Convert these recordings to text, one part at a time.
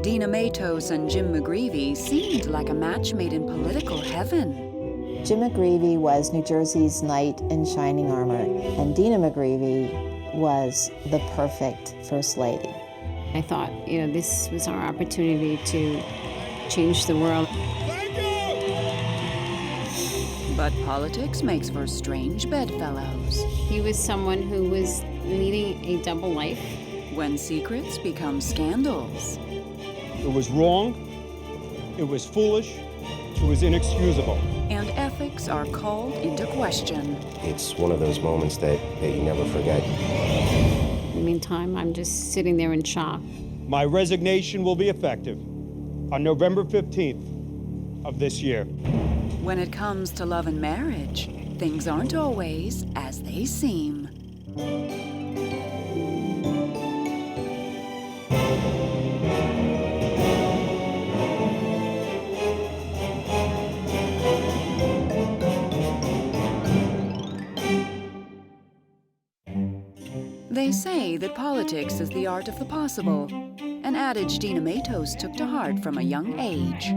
Dina Matos and Jim McGreevey seemed like a match made in political heaven. Jim McGreevey was New Jersey's knight in shining armor, and Dina McGreevey was the perfect First Lady. I thought, this was our opportunity to change the world. But politics makes for strange bedfellows. He was someone who was leading a double life. When secrets become scandals. It was wrong, it was foolish, it was inexcusable. And ethics are called into question. It's one of those moments that you never forget. In the meantime, I'm just sitting there in shock. My resignation will be effective on November 15th of this year. When it comes to love and marriage, things aren't always as they seem. They say that politics is the art of the possible, an adage Dina Matos took to heart from a young age.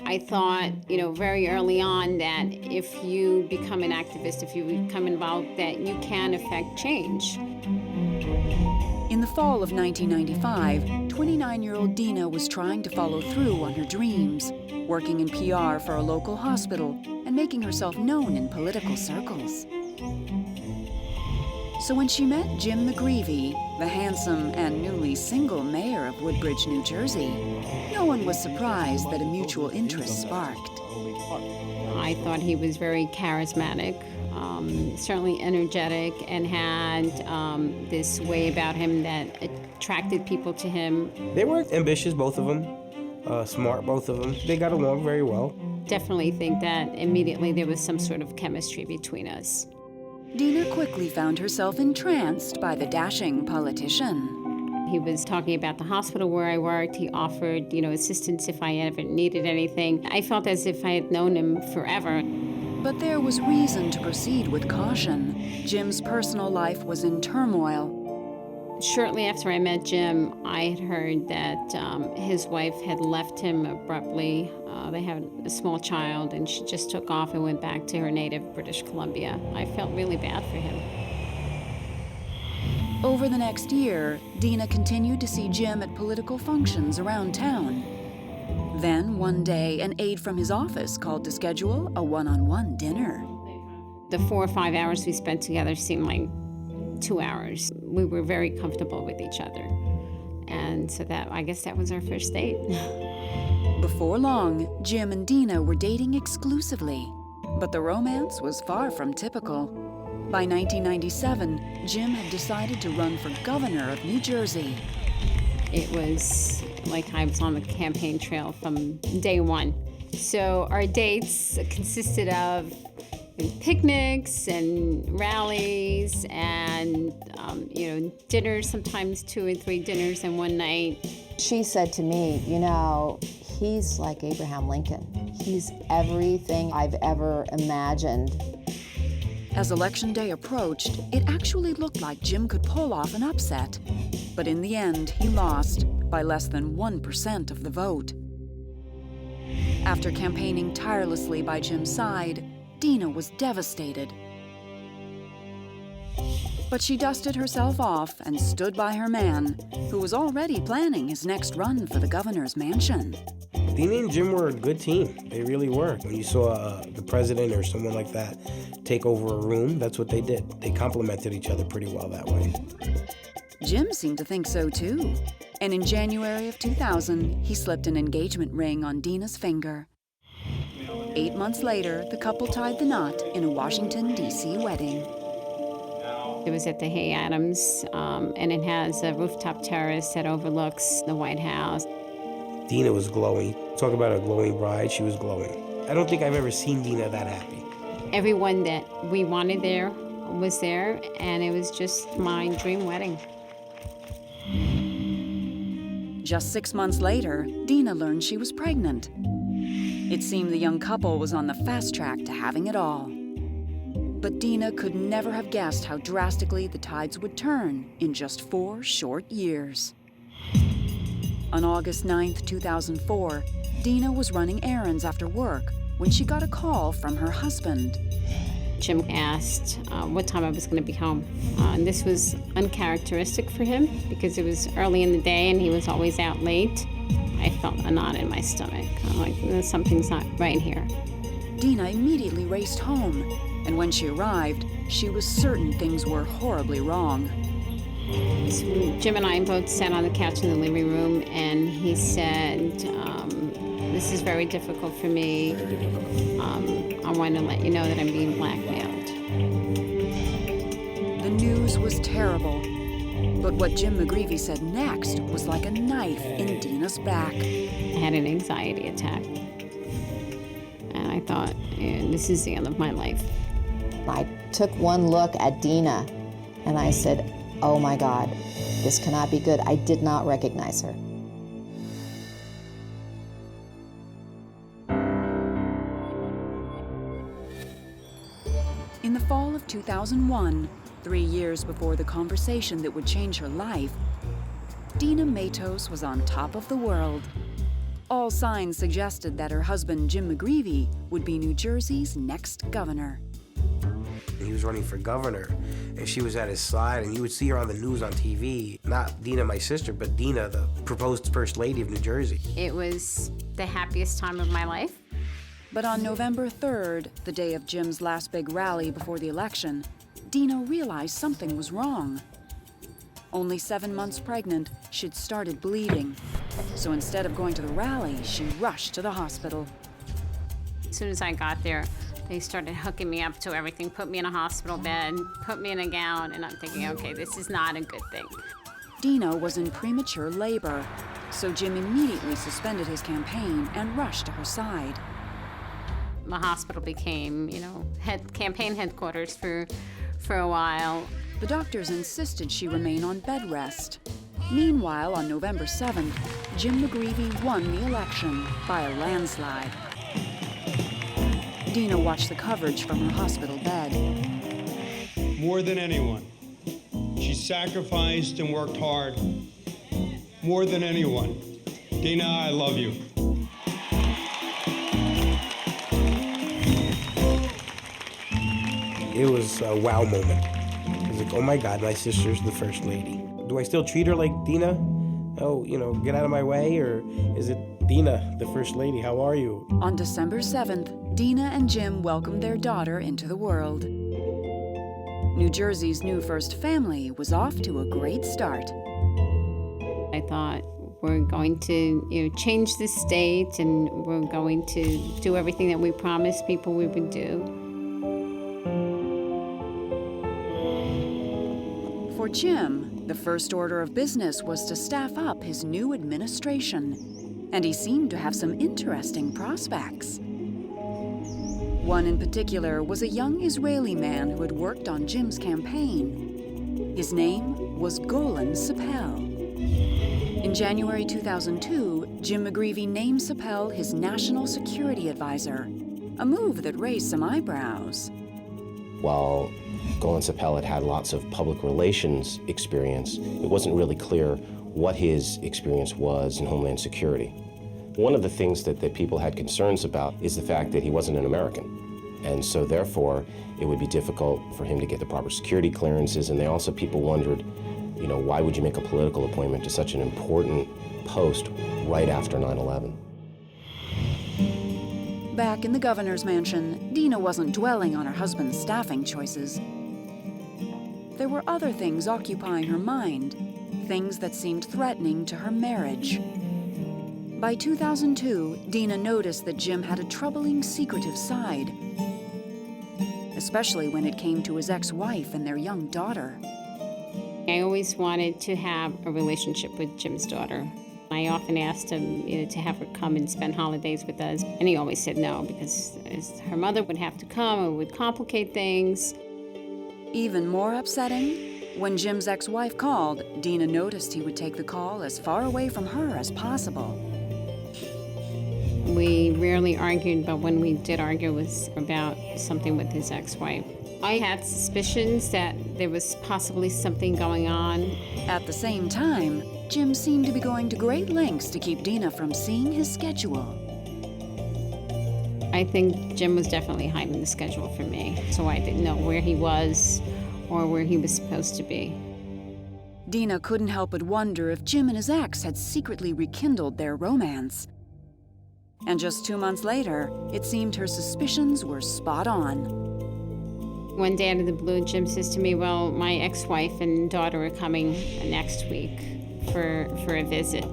I thought, very early on that if you become an activist, if you become involved, that you can affect change. In the fall of 1995, 29-year-old Dina was trying to follow through on her dreams, working in PR for a local hospital and making herself known in political circles. So when she met Jim McGreevey, the handsome and newly single mayor of Woodbridge, New Jersey, no one was surprised that a mutual interest sparked. I thought he was very charismatic, certainly energetic, and had this way about him that attracted people to him. They were ambitious, both of them, smart, both of them. They got along very well. Definitely think that immediately there was some sort of chemistry between us. Dina quickly found herself entranced by the dashing politician. He was talking about the hospital where I worked. He offered, assistance if I ever needed anything. I felt as if I had known him forever. But there was reason to proceed with caution. Jim's personal life was in turmoil. Shortly after I met Jim, I had heard that his wife had left him abruptly. They had a small child, and she just took off and went back to her native British Columbia. I felt really bad for him. Over the next year, Dina continued to see Jim at political functions around town. Then, one day, an aide from his office called to schedule a one-on-one dinner. The 4 or 5 hours we spent together seemed like 2 hours. We were very comfortable with each other. And so I guess that was our first date. Before long, Jim and Dina were dating exclusively. But the romance was far from typical. By 1997, Jim had decided to run for governor of New Jersey. It was like I was on the campaign trail from day one. So our dates consisted of picnics and rallies and, dinners, sometimes 2 or 3 dinners in one night. She said to me, he's like Abraham Lincoln. He's everything I've ever imagined. As Election Day approached, it actually looked like Jim could pull off an upset. But in the end, he lost by less than 1% of the vote. After campaigning tirelessly by Jim's side, Dina was devastated. But she dusted herself off and stood by her man, who was already planning his next run for the governor's mansion. Dina and Jim were a good team. They really were. When you saw the president or someone like that take over a room, that's what they did. They complemented each other pretty well that way. Jim seemed to think so too. And in January of 2000, he slipped an engagement ring on Dina's finger. 8 months later, the couple tied the knot in a Washington, D.C. wedding. It was at the Hay Adams, and it has a rooftop terrace that overlooks the White House. Dina was glowing. Talk about a glowing bride, she was glowing. I don't think I've ever seen Dina that happy. Everyone that we wanted there was there, and it was just my dream wedding. Just 6 months later, Dina learned she was pregnant. It seemed the young couple was on the fast track to having it all. But Dina could never have guessed how drastically the tides would turn in just 4 short years. On August 9th, 2004, Dina was running errands after work when she got a call from her husband. Jim asked what time I was going to be home. And this was uncharacteristic for him because it was early in the day and he was always out late. I felt a knot in my stomach. I'm like, something's not right here. Dina immediately raced home, and when she arrived, she was certain things were horribly wrong. So Jim and I both sat on the couch in the living room, and he said, this is very difficult for me. I want to let you know that I'm being blackmailed. The news was terrible, but what Jim McGreevey said next was like a knife in Dina's back. I had an anxiety attack, and I thought, this is the end of my life. I took one look at Dina and I said, oh my God, this cannot be good. I did not recognize her. In the fall of 2001, 3 years before the conversation that would change her life, Dina Matos was on top of the world. All signs suggested that her husband, Jim McGreevey, would be New Jersey's next governor. He was running for governor, and she was at his side, and you would see her on the news on TV. Not Dina, my sister, but Dina, the proposed First Lady of New Jersey. It was the happiest time of my life. But on November 3rd, the day of Jim's last big rally before the election, Dina realized something was wrong. Only 7 months pregnant, she'd started bleeding. So instead of going to the rally, she rushed to the hospital. As soon as I got there, they started hooking me up to everything, put me in a hospital bed, put me in a gown, and I'm thinking, okay, this is not a good thing. Dina was in premature labor, so Jim immediately suspended his campaign and rushed to her side. The hospital became, campaign headquarters for a while. The doctors insisted she remain on bed rest. Meanwhile, on November 7th, Jim McGreevey won the election by a landslide. Dina watched the coverage from her hospital bed. More than anyone, she sacrificed and worked hard. More than anyone. Dina, I love you. It was a wow moment. It was like, oh my God, my sister's the First Lady. Do I still treat her like Dina? Oh, get out of my way? Or is it Dina, the First Lady, how are you? On December 7th, Dina and Jim welcomed their daughter into the world. New Jersey's new first family was off to a great start. I thought, we're going to change the state, and we're going to do everything that we promised people we would do. For Jim, the first order of business was to staff up his new administration, and he seemed to have some interesting prospects. One in particular was a young Israeli man who had worked on Jim's campaign. His name was Golan Sapel. In January 2002, Jim McGreevey named Sapel his national security advisor, a move that raised some eyebrows. While Golan Sapel had lots of public relations experience, it wasn't really clear what his experience was in Homeland Security. One of the things that people had concerns about is the fact that he wasn't an American. And so therefore, it would be difficult for him to get the proper security clearances. And people wondered, why would you make a political appointment to such an important post right after 9/11? Back in the governor's mansion, Dina wasn't dwelling on her husband's staffing choices. There were other things occupying her mind, things that seemed threatening to her marriage. By 2002, Dina noticed that Jim had a troubling, secretive side, especially when it came to his ex-wife and their young daughter. I always wanted to have a relationship with Jim's daughter. I often asked him to have her come and spend holidays with us, and he always said no, because her mother would have to come and it would complicate things. Even more upsetting, when Jim's ex-wife called, Dina noticed he would take the call as far away from her as possible. We rarely argued, but when we did argue, it was about something with his ex-wife. I had suspicions that there was possibly something going on. At the same time, Jim seemed to be going to great lengths to keep Dina from seeing his schedule. I think Jim was definitely hiding the schedule from me, so I didn't know where he was or where he was supposed to be. Dina couldn't help but wonder if Jim and his ex had secretly rekindled their romance. And just 2 months later, it seemed her suspicions were spot on. One day out of the blue, Jim says to me, well, my ex-wife and daughter are coming next week for a visit.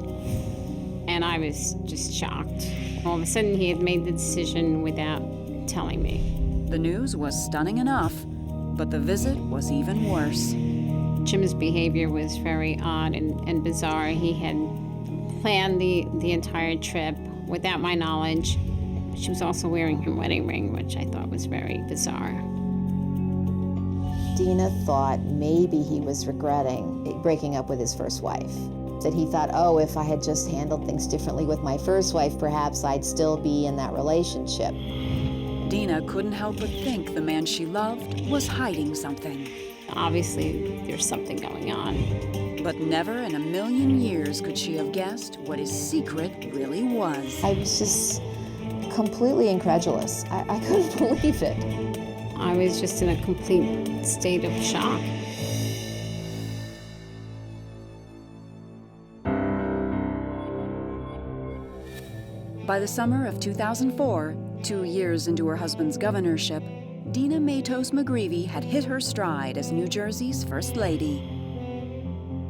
And I was just shocked. All of a sudden, he had made the decision without telling me. The news was stunning enough, but the visit was even worse. Jim's behavior was very odd and bizarre. He had planned the entire trip without my knowledge. She was also wearing her wedding ring, which I thought was very bizarre. Dina thought maybe he was regretting breaking up with his first wife. That he thought, oh, if I had just handled things differently with my first wife, perhaps I'd still be in that relationship. Dina couldn't help but think the man she loved was hiding something. Obviously, there's something going on. But never in a million years could she have guessed what his secret really was. I was just completely incredulous. I couldn't believe it. I was just in a complete state of shock. By the summer of 2004, 2 years into her husband's governorship, Dina Matos McGreevey had hit her stride as New Jersey's First Lady.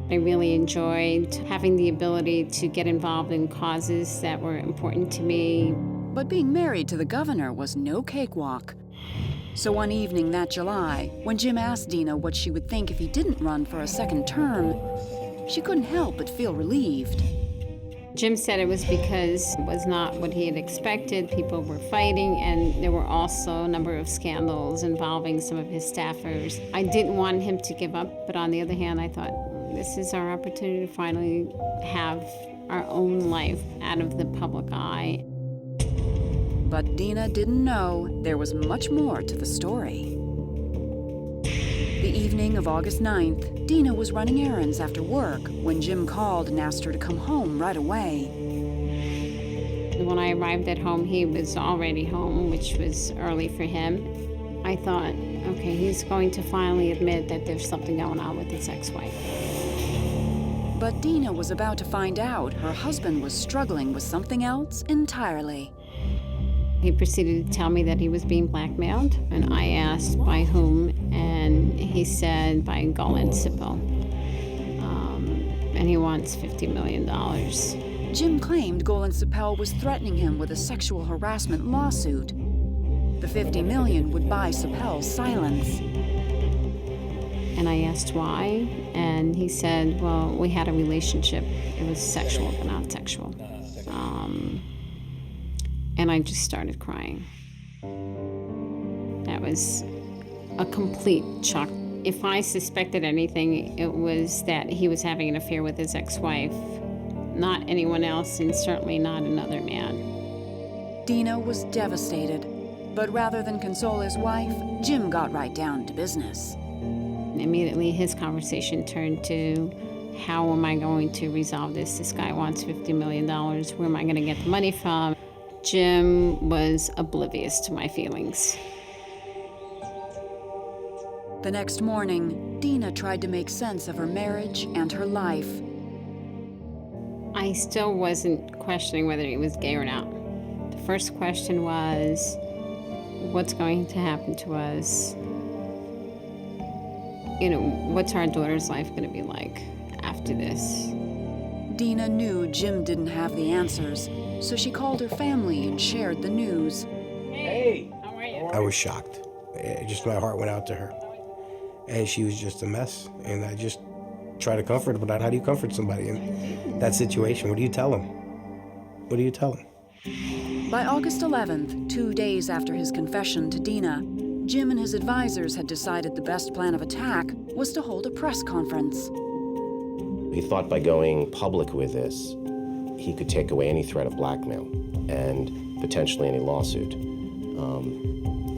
I really enjoyed having the ability to get involved in causes that were important to me. But being married to the governor was no cakewalk. So one evening that July, when Jim asked Dina what she would think if he didn't run for a second term, she couldn't help but feel relieved. Jim said it was because it was not what he had expected. People were fighting, and there were also a number of scandals involving some of his staffers. I didn't want him to give up, but on the other hand, I thought, this is our opportunity to finally have our own life out of the public eye. But Dina didn't know there was much more to the story. The evening of August 9th, Dina was running errands after work when Jim called and asked her to come home right away. When I arrived at home, he was already home, which was early for him. I thought, okay, he's going to finally admit that there's something going on with his ex-wife. But Dina was about to find out her husband was struggling with something else entirely. He proceeded to tell me that he was being blackmailed, and I asked by whom, and he said by Golan Sipple. And he wants $50 million. Jim claimed Golan Sipple was threatening him with a sexual harassment lawsuit. The $50 million would buy Sippel's silence. And I asked why, and he said, well, we had a relationship. It was sexual, but not sexual. And I just started crying. That was a complete shock. If I suspected anything, it was that he was having an affair with his ex-wife, not anyone else, and certainly not another man. Dina was devastated, but rather than console his wife, Jim got right down to business. Immediately, his conversation turned to, how am I going to resolve this? This guy wants $50 million. Where am I going to get the money from? Jim was oblivious to my feelings. The next morning, Dina tried to make sense of her marriage and her life. I still wasn't questioning whether he was gay or not. The first question was, what's going to happen to us? You know, what's our daughter's life going to be like after this? Dina knew Jim didn't have the answers, so she called her family and shared the news. Hey, how are you? I was shocked. My heart went out to her. And she was just a mess. And I just tried to comfort her, but how do you comfort somebody in that situation? What do you tell them? What do you tell them? By August 11th, 2 days after his confession to Dina, Jim and his advisors had decided the best plan of attack was to hold a press conference. He thought by going public with this, he could take away any threat of blackmail and potentially any lawsuit.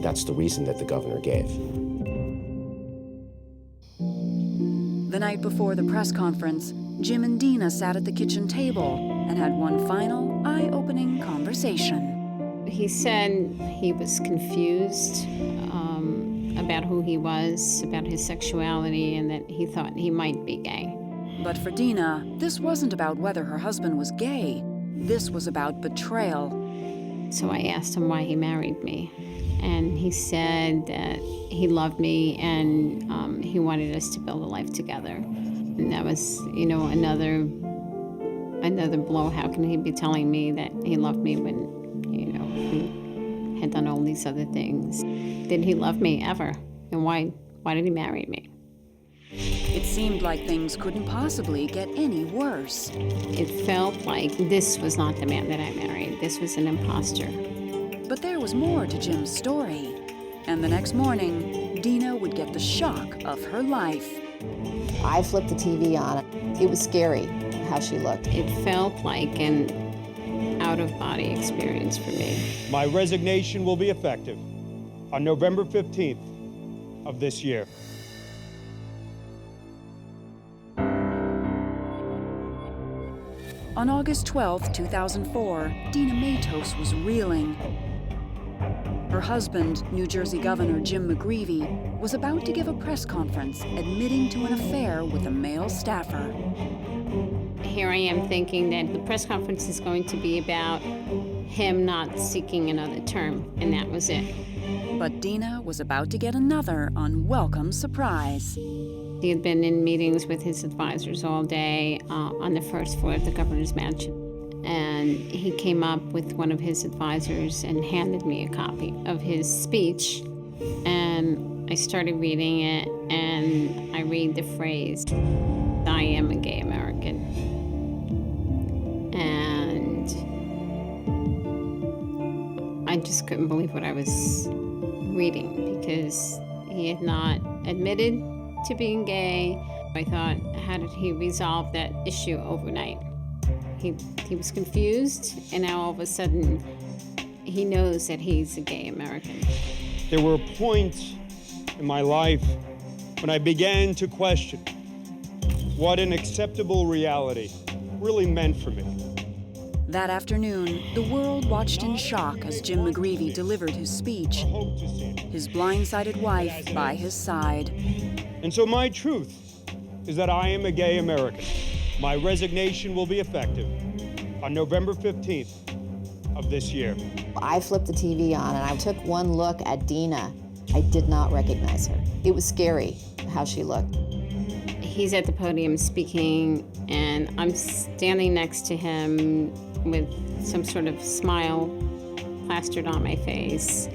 That's the reason that the governor gave. The night before the press conference, Jim and Dina sat at the kitchen table and had one final, eye-opening conversation. He said he was confused about who he was, about his sexuality, and that he thought he might be gay. But for Dina, this wasn't about whether her husband was gay. This was about betrayal. So I asked him why he married me. And he said that he loved me and he wanted us to build a life together. And that was, another blow. How can he be telling me that he loved me when, he had done all these other things? Did he love me ever? And why did he marry me? It seemed like things couldn't possibly get any worse. It felt like this was not the man that I married. This was an imposter. But there was more to Jim's story. And the next morning, Dina would get the shock of her life. I flipped the TV on. It was scary how she looked. It felt like an out-of-body experience for me. My resignation will be effective on November 15th of this year. On August 12, 2004, Dina Matos was reeling. Her husband, New Jersey Governor Jim McGreevey, was about to give a press conference admitting to an affair with a male staffer. Here I am thinking that the press conference is going to be about him not seeking another term, and that was it. But Dina was about to get another unwelcome surprise. He had been in meetings with his advisors all day on the first floor of the governor's mansion. And he came up with one of his advisors and handed me a copy of his speech. And I started reading it, and I read the phrase, "I am a gay American." And I just couldn't believe what I was reading, because he had not admitted to being gay. I thought, how did he resolve that issue overnight? He was confused, and now all of a sudden, he knows that he's a gay American. There were points in my life when I began to question what an acceptable reality really meant for me. That afternoon, the world watched in shock as Jim McGreevey delivered his speech, his blindsided wife by his side. And so my truth is that I am a gay American. My resignation will be effective on November 15th of this year. I flipped the TV on and I took one look at Dina. I did not recognize her. It was scary how she looked. He's at the podium speaking, and I'm standing next to him with some sort of smile plastered on my face.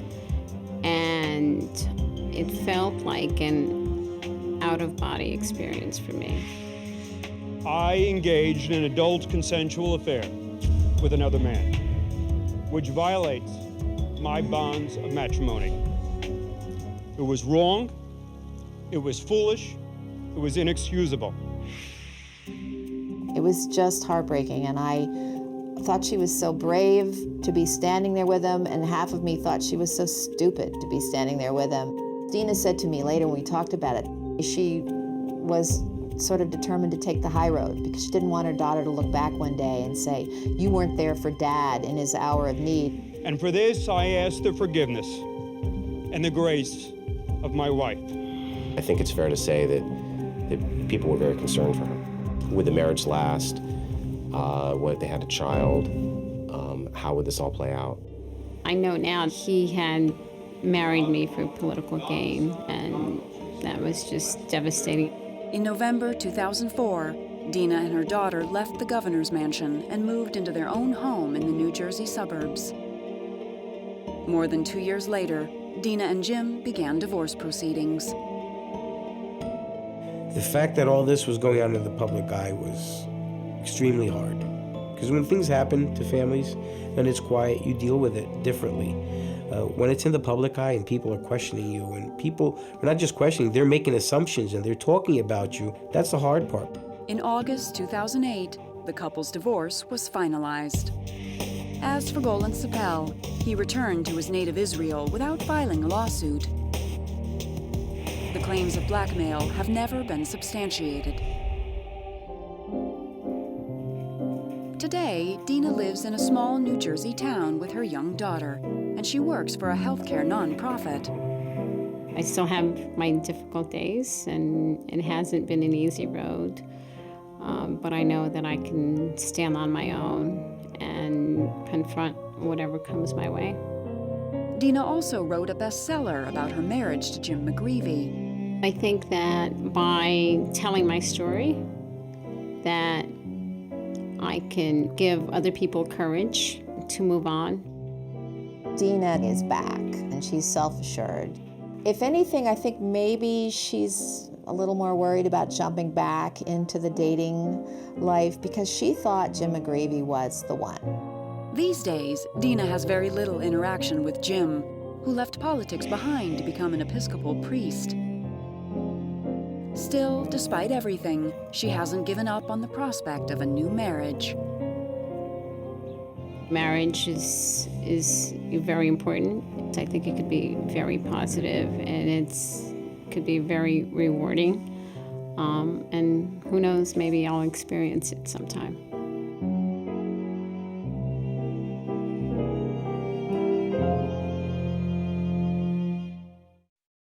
And it felt like an out-of-body experience for me. I engaged in an adult consensual affair with another man, which violates my bonds of matrimony. It was wrong, it was foolish, it was inexcusable. It was just heartbreaking, and I thought she was so brave to be standing there with him, and half of me thought she was so stupid to be standing there with him. Dina said to me later when we talked about it, she was sort of determined to take the high road because she didn't want her daughter to look back one day and say, "You weren't there for Dad in his hour of need." And for this, I ask the forgiveness and the grace of my wife. I think it's fair to say that people were very concerned for her. Would the marriage last? What if they had a child? How would this all play out? I know now he had married me for political gain, and that was just devastating. In November 2004, Dina and her daughter left the governor's mansion and moved into their own home in the New Jersey suburbs. More than 2 years later, Dina and Jim began divorce proceedings. The fact that all this was going on in the public eye was extremely hard. Because when things happen to families and it's quiet, you deal with it differently. When it's in the public eye and people are questioning you, and people are not just questioning, they're making assumptions and they're talking about you, that's the hard part. In August 2008, the couple's divorce was finalized. As for Golan Sapel, he returned to his native Israel without filing a lawsuit. The claims of blackmail have never been substantiated. Today, Dina lives in a small New Jersey town with her young daughter, and she works for a healthcare nonprofit. I still have my difficult days, and it hasn't been an easy road, but I know that I can stand on my own and confront whatever comes my way. Dina also wrote a bestseller about her marriage to Jim McGreevey. I think that by telling my story, that I can give other people courage to move on. Dina is back, and she's self-assured. If anything, I think maybe she's a little more worried about jumping back into the dating life because she thought Jim McGreevey was the one. These days, Dina has very little interaction with Jim, who left politics behind to become an Episcopal priest. Still, despite everything, she hasn't given up on the prospect of a new marriage. Marriage is very important. I think it could be very positive, and it could be very rewarding. And who knows, maybe I'll experience it sometime.